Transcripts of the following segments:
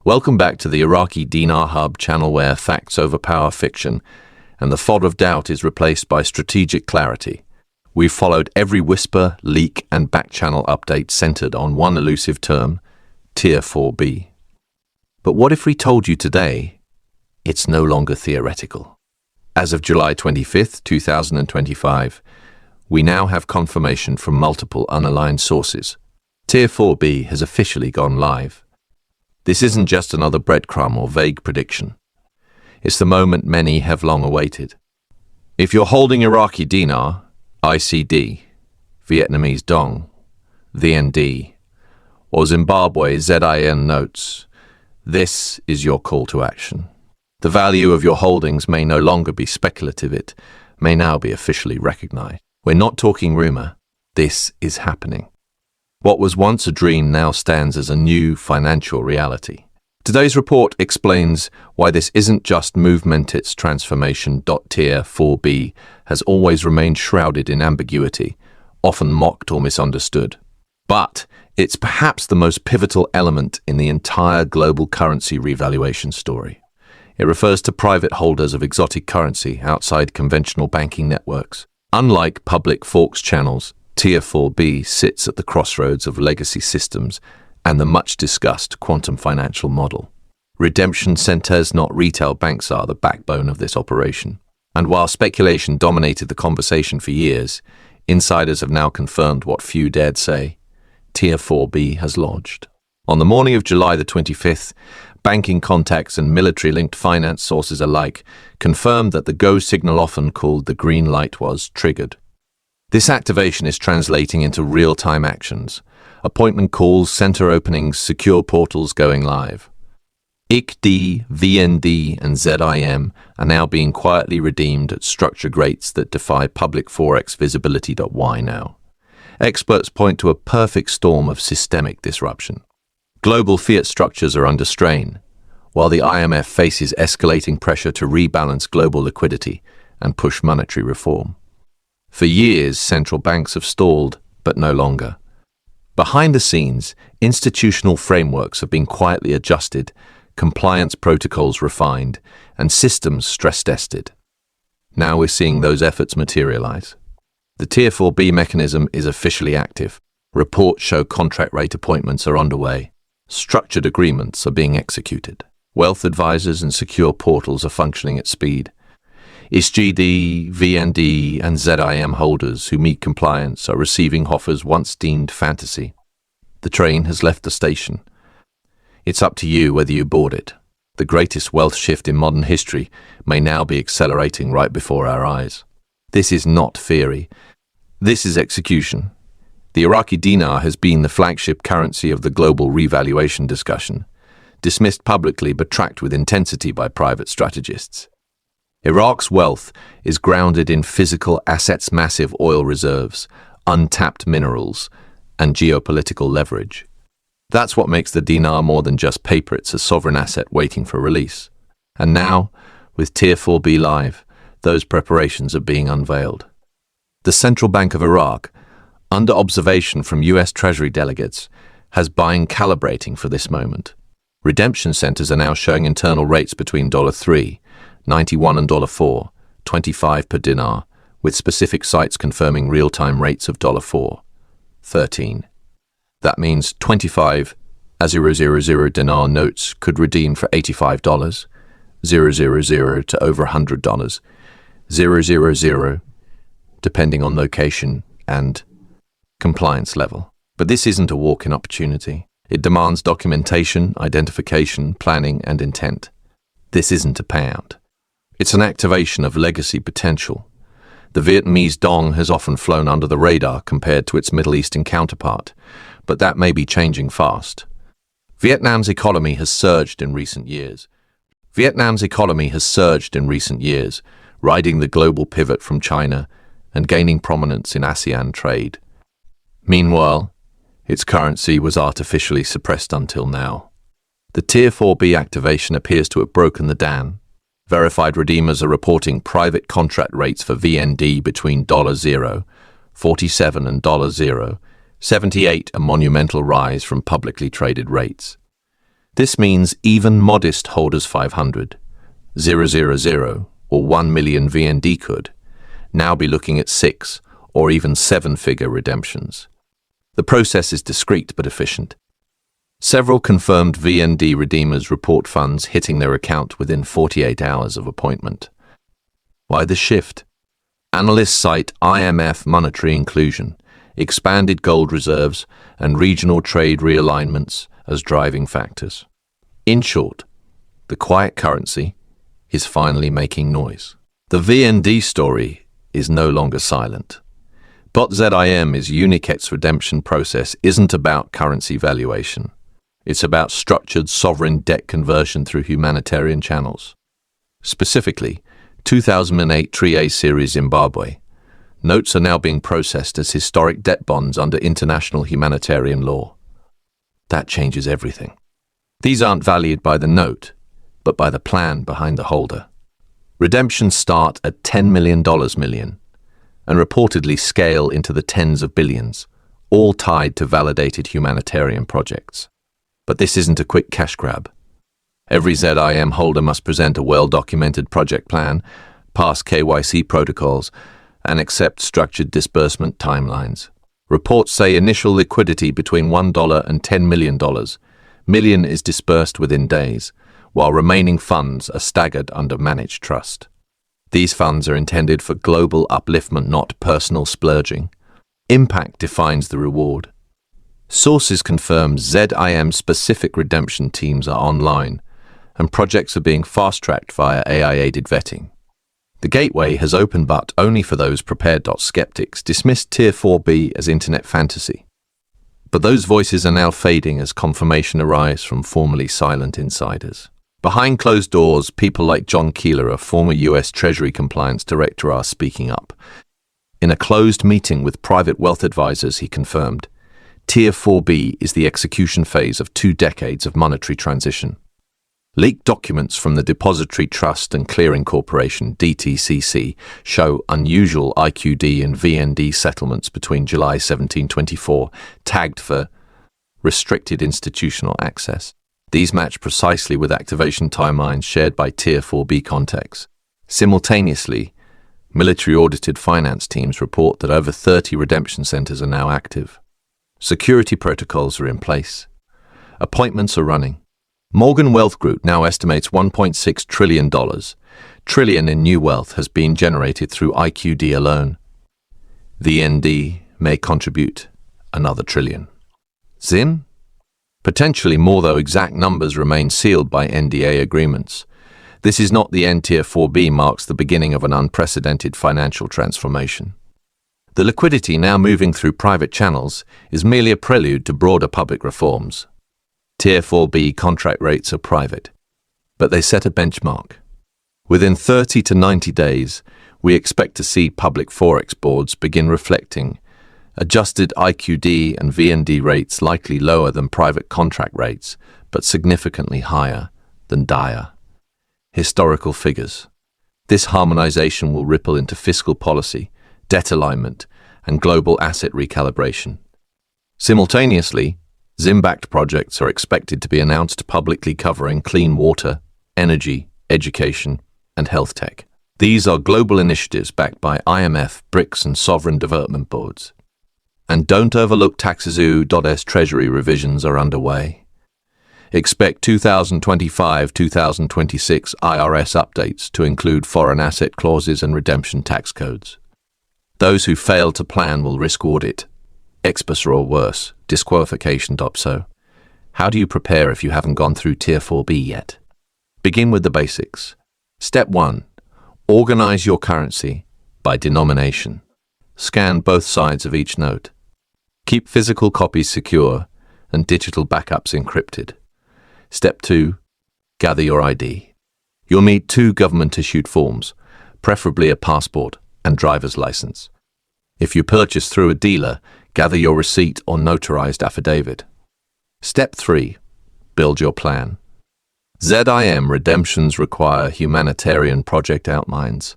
Welcome back to the Iraqi Dinar Hub channel where facts overpower fiction and the fog of doubt is replaced by strategic clarity. We've followed every whisper, leak and back-channel update centered on one elusive term, Tier 4B. But what if we told you today it's no longer theoretical? As of July 25th, 2025, we now have confirmation from multiple unaligned sources. Tier 4B has officially gone live. This isn't just another breadcrumb or vague prediction. It's the moment many have long awaited. If you're holding Iraqi Dinar, IQD, Vietnamese Dong, VND, or Zimbabwe ZIN notes, this is your call to action. The value of your holdings may no longer be speculative, it may now be officially recognized. We're not talking rumor, this is happening. What was once a dream now stands as a new financial reality. Today's report explains why this isn't just movement, it's transformation. Tier 4B has always remained shrouded in ambiguity, often mocked or misunderstood. But it's perhaps the most pivotal element in the entire global currency revaluation story. It refers to private holders of exotic currency outside conventional banking networks. Unlike public forks channels, Tier 4B sits at the crossroads of legacy systems and the much-discussed quantum financial model. Redemption centers, not retail banks, are the backbone of this operation. And while speculation dominated the conversation for years, insiders have now confirmed what few dared say. Tier 4B has lodged. On the morning of July the 25th, banking contacts and military-linked finance sources alike confirmed that the go signal, often called the green light, was triggered. This activation is translating into real-time actions. Appointment calls, center openings, secure portals going live. IQD, VND and ZIM are now being quietly redeemed at structured rates that defy public forex visibility. Why now? Experts point to a perfect storm of systemic disruption. Global fiat structures are under strain, while the IMF faces escalating pressure to rebalance global liquidity and push monetary reform. For years, central banks have stalled, but no longer. Behind the scenes, institutional frameworks have been quietly adjusted, compliance protocols refined, and systems stress-tested. Now we're seeing those efforts materialize. The Tier 4B mechanism is officially active. Reports show contract rate appointments are underway. Structured agreements are being executed. Wealth advisors and secure portals are functioning at speed. IQD, VND and ZIM holders who meet compliance are receiving offers once deemed fantasy. The train has left the station. It's up to you whether you board it. The greatest wealth shift in modern history may now be accelerating right before our eyes. This is not theory. This is execution. The Iraqi dinar has been the flagship currency of the global revaluation discussion, dismissed publicly but tracked with intensity by private strategists. Iraq's wealth is grounded in physical assets, massive oil reserves, untapped minerals, and geopolitical leverage. That's what makes the dinar more than just paper, it's a sovereign asset waiting for release. And now, with Tier 4B live, those preparations are being unveiled. The Central Bank of Iraq, under observation from US Treasury delegates, has buying calibrating for this moment. Redemption centers are now showing internal rates between $3.91 and $4.25 per dinar, with specific sites confirming real-time rates of $4.13. That means 25 000 dinar notes could redeem for $85, 000 to over $100, 000, depending on location and compliance level. But this isn't a walk-in opportunity. It demands documentation, identification, planning, and intent. This isn't a payout. It's an activation of legacy potential. The Vietnamese Dong has often flown under the radar compared to its Middle Eastern counterpart, but that may be changing fast. Vietnam's economy has surged in recent years. Riding the global pivot from China and gaining prominence in ASEAN trade. Meanwhile, its currency was artificially suppressed until now. The Tier 4B activation appears to have broken the dam. Verified redeemers are reporting private contract rates for VND between $0.47 and $0.78, a monumental rise from publicly traded rates. This means even modest holders 500, 000, or 1 million VND could now be looking at 6 or even 7-figure redemptions. The process is discreet but efficient. Several confirmed VND redeemers report funds hitting their account within 48 hours of appointment. Why the shift? Analysts cite IMF monetary inclusion, expanded gold reserves, and regional trade realignments as driving factors. In short, the quiet currency is finally making noise. The VND story is no longer silent. BOTZIM's Uniquet's redemption process isn't about currency valuation. It's about structured sovereign debt conversion through humanitarian channels. Specifically, 2008 3A Series Zimbabwe. Notes are now being processed as historic debt bonds under international humanitarian law. That changes everything. These aren't valued by the note, but by the plan behind the holder. Redemptions start at $10 million and reportedly scale into the tens of billions, all tied to validated humanitarian projects. But this isn't a quick cash grab. Every ZIM holder must present a well-documented project plan, pass KYC protocols, and accept structured disbursement timelines. Reports say initial liquidity between $1 and $10 million. Million is dispersed within days, while remaining funds are staggered under managed trust. These funds are intended for global upliftment, not personal splurging. Impact defines the reward. Sources confirm ZIM-specific redemption teams are online, and projects are being fast-tracked via AI-aided vetting. The gateway has opened, but only for those prepared. Skeptics dismissed Tier 4B as internet fantasy. But those voices are now fading as confirmation arrives from formerly silent insiders. Behind closed doors, people like John Keeler, a former U.S. Treasury Compliance Director, are speaking up. In a closed meeting with private wealth advisors, he confirmed, Tier 4B is the execution phase of 2 decades of monetary transition. Leaked documents from the Depository Trust and Clearing Corporation, DTCC, show unusual IQD and VND settlements between July 1724, tagged for restricted institutional access. These match precisely with activation timelines shared by Tier 4B contacts. Simultaneously, military-audited finance teams report that over 30 redemption centers are now active. Security protocols are in place. Appointments are running. Morgan Wealth Group now estimates $1.6 trillion in new wealth has been generated through IQD alone. VND may contribute another trillion. ZIM? Potentially more, though exact numbers remain sealed by NDA agreements. This is not the end. Tier 4B marks the beginning of an unprecedented financial transformation. The liquidity now moving through private channels is merely a prelude to broader public reforms. Tier 4B contract rates are private, but they set a benchmark. Within 30 to 90 days, we expect to see public forex boards begin reflecting adjusted IQD and VND rates likely lower than private contract rates, but significantly higher than DIA. Historical figures. This harmonization will ripple into fiscal policy, debt alignment, and global asset recalibration. Simultaneously, ZIM-backed projects are expected to be announced publicly covering clean water, energy, education, and health tech. These are global initiatives backed by IMF, BRICS, and sovereign development boards. And don't overlook Taxes.S Treasury revisions are underway. Expect 2025-2026 IRS updates to include foreign asset clauses and redemption tax codes. Those who fail to plan will risk audit, exposure, or worse, disqualification. So, how do you prepare if you haven't gone through Tier 4B yet? Begin with the basics. Step 1. Organize your currency by denomination. Scan both sides of each note. Keep physical copies secure and digital backups encrypted. Step 2. Gather your ID. You'll need 2 government-issued forms, preferably a passport and driver's license. If you purchase through a dealer, gather your receipt or notarized affidavit. Step 3. Build your plan. ZIM redemptions require humanitarian project outlines,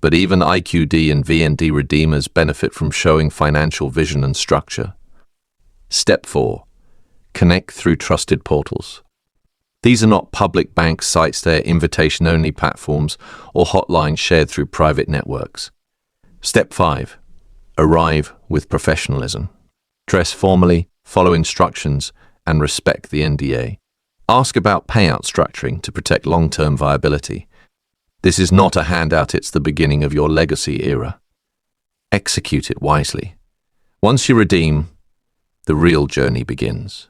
but even IQD and VND redeemers benefit from showing financial vision and structure. Step 4. Connect through trusted portals. These are not public bank sites, they're invitation-only platforms or hotlines shared through private networks. Step 5. Arrive with professionalism. Dress formally, follow instructions, and respect the NDA. Ask about payout structuring to protect long-term viability. This is not a handout, it's the beginning of your legacy era. Execute it wisely. Once you redeem, the real journey begins.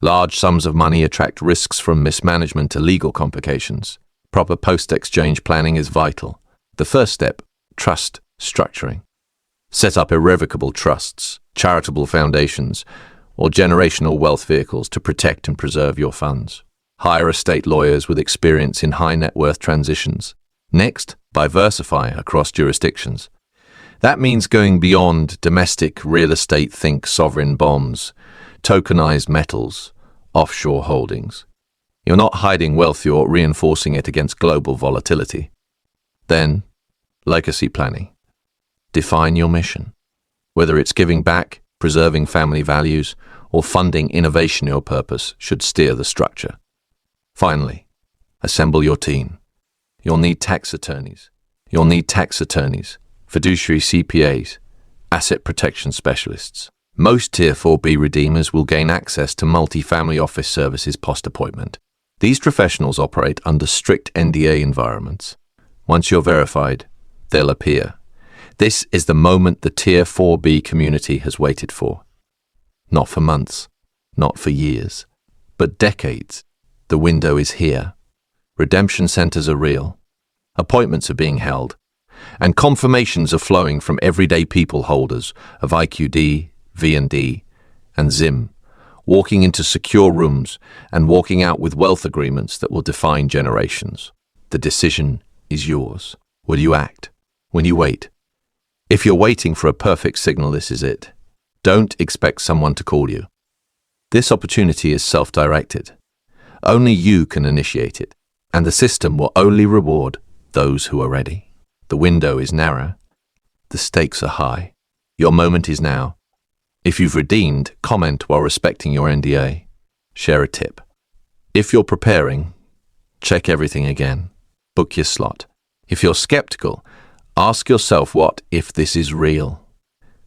Large sums of money attract risks from mismanagement to legal complications. Proper post-exchange planning is vital. The first step, trust structuring. Set up irrevocable trusts, charitable foundations, or generational wealth vehicles to protect and preserve your funds. Hire estate lawyers with experience in high net worth transitions. Next, diversify across jurisdictions. That means going beyond domestic real estate, think sovereign bonds, tokenized metals, offshore holdings. You're not hiding wealth, you're reinforcing it against global volatility. Then, legacy planning. Define your mission. Whether it's giving back, preserving family values, or funding innovation, your purpose should steer the structure. Finally, assemble your team. You'll need tax attorneys. Fiduciary CPAs, asset protection specialists. Most Tier 4B redeemers will gain access to multi-family office services post-appointment. These professionals operate under strict NDA environments. Once you're verified, they'll appear. This is the moment the Tier 4B community has waited for. Not for months, not for years, but decades. The window is here. Redemption centers are real. Appointments are being held. And confirmations are flowing from everyday people holders of IQD, VND, and ZIM, walking into secure rooms and walking out with wealth agreements that will define generations. The decision is yours. Will you act? Will you wait? If you're waiting for a perfect signal, this is it. Don't expect someone to call you. This opportunity is self-directed. Only you can initiate it, and the system will only reward those who are ready. The window is narrow. The stakes are high. Your moment is now. If you've redeemed, comment while respecting your NDA. Share a tip. If you're preparing, check everything again. Book your slot. If you're skeptical, ask yourself, what if this is real?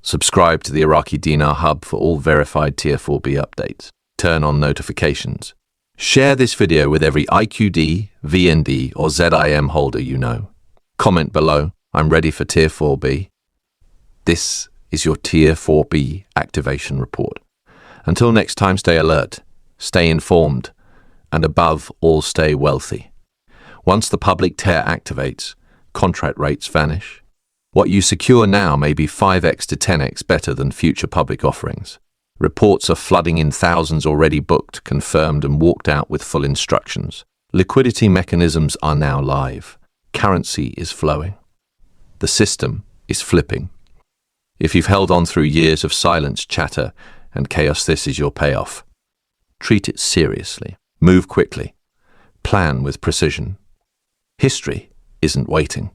Subscribe to the Iraqi Dinar Hub for all verified Tier 4B updates. Turn on notifications. Share this video with every IQD, VND, or ZIM holder you know. Comment below, I'm ready for Tier 4B. This is your Tier 4B activation report. Until next time, stay alert, stay informed, and above all, stay wealthy. Once the public tier activates, contract rates vanish. What you secure now may be 5x to 10x better than future public offerings. Reports are flooding in, thousands already booked, confirmed, and walked out with full instructions. Liquidity mechanisms are now live. Currency is flowing. The system is flipping. If you've held on through years of silence, chatter, and chaos, this is your payoff. Treat it seriously. Move quickly. Plan with precision. History isn't waiting.